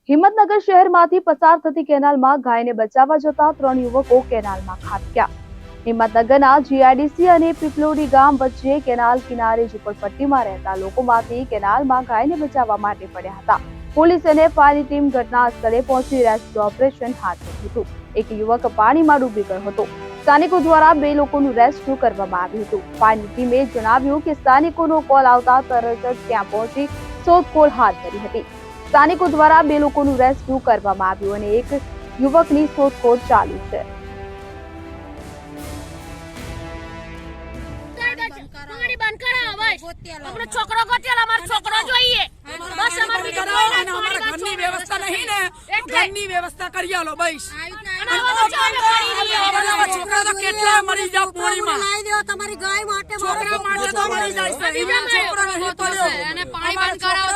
હિંમતનગર શહેરમાંથી પસાર થતી કેનાલમાં ગાયને બચાવવા જતા 3 યુવકો કેનાલમાં ખાબક્યા। હિંમતનગરના જીઆઈડીસી અને પીપલોડી ગામ વચ્ચે કેનાલ કિનારે ઝૂંપડપટ્ટીમાં રહેતા લોકોમાંથી કેનાલમાં ગાયને બચાવવા માટે પડ્યા હતા। પોલીસ અને ફાયરની ટીમ ઘટના સ્થળે પહોંચી રેસ્ક્યુ ઓપરેશન હાથ ધર્યું હતું। એક યુવક પાણીમાં ડૂબી ગયો હતો। સ્થાનિકો દ્વારા 2 લોકોનું રેસ્ક્યુ કરવામાં આવ્યું હતું। ફાયરની ટીમે જણાવ્યું કે સ્થાનિકોનો કોલ આવતા તરત જ ત્યાં પહોંચી શોધખોળ હાથ ધરી હતી। સ્થાનિકો દ્વારા 2 લોકોનું રેસ્ક્યુ કરવામાં આવ્યું અને એક યુવકની શોધખોળ ચાલુ છે। છોકરો ગોત્યા અમારો છોકરો જોઈએ બસ અમારી ઘરની વ્યવસ્થા નહીં ને ઘરની વ્યવસ્થા કરી આલો બસ છોકરા તો કેટલા મરી જાવ પાણીમાં લાવી દો તમારી ગાય માટે છોકરા માટે તો મરી જાય છે ઈવન છોકરો નહીં પડ્યો અને પાણી બંધ કરાવો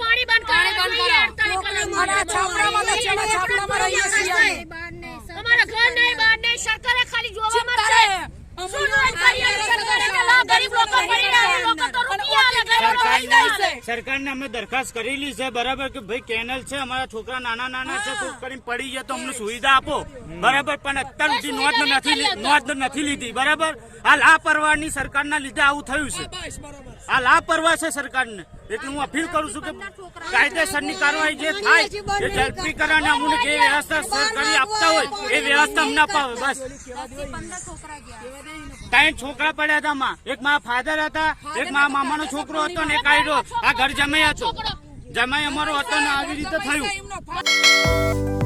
પાણી બંધ કરાવો છાપરામાં તો છાપરામાં રહીએ છીએ અમારા ઘર નહીં બહાર નહીં સરકારે ખાલી જોવા માટે સરકારને અમે દરખાસ્ત કરેલી છે બરાબર કે ભાઈ કેનલ છે અમારા છોકરા નાના નાના છે તો કરીને પડી જાય તો અમને સુવિધા આપો બરાબર પણ અત્યાર સુધી નોંધ નથી લીધી બરાબર। આ લાપરવાહની સરકારના લીધે આવું થયું છે। આ લાપરવાહ છે સરકારને એટલે હું અપીલ કરું છું કે કાયદેસરની કાર્યવાહી જે થાય એ ઝડપી કરવાને અમને જે વ્યવસ્થા સરકારી આપતા હોય એ વ્યવસ્થા અમને અપાવે બસ। 3 છોકરા પડ્યા હતા માં એક મારા ફાધર હતા એક મારા મામાનો છોકરો હતો ને એક આયરો આ ઘર જમાઈ હતો જમાઈ અમારો હતો ને આવી રીતે થયું।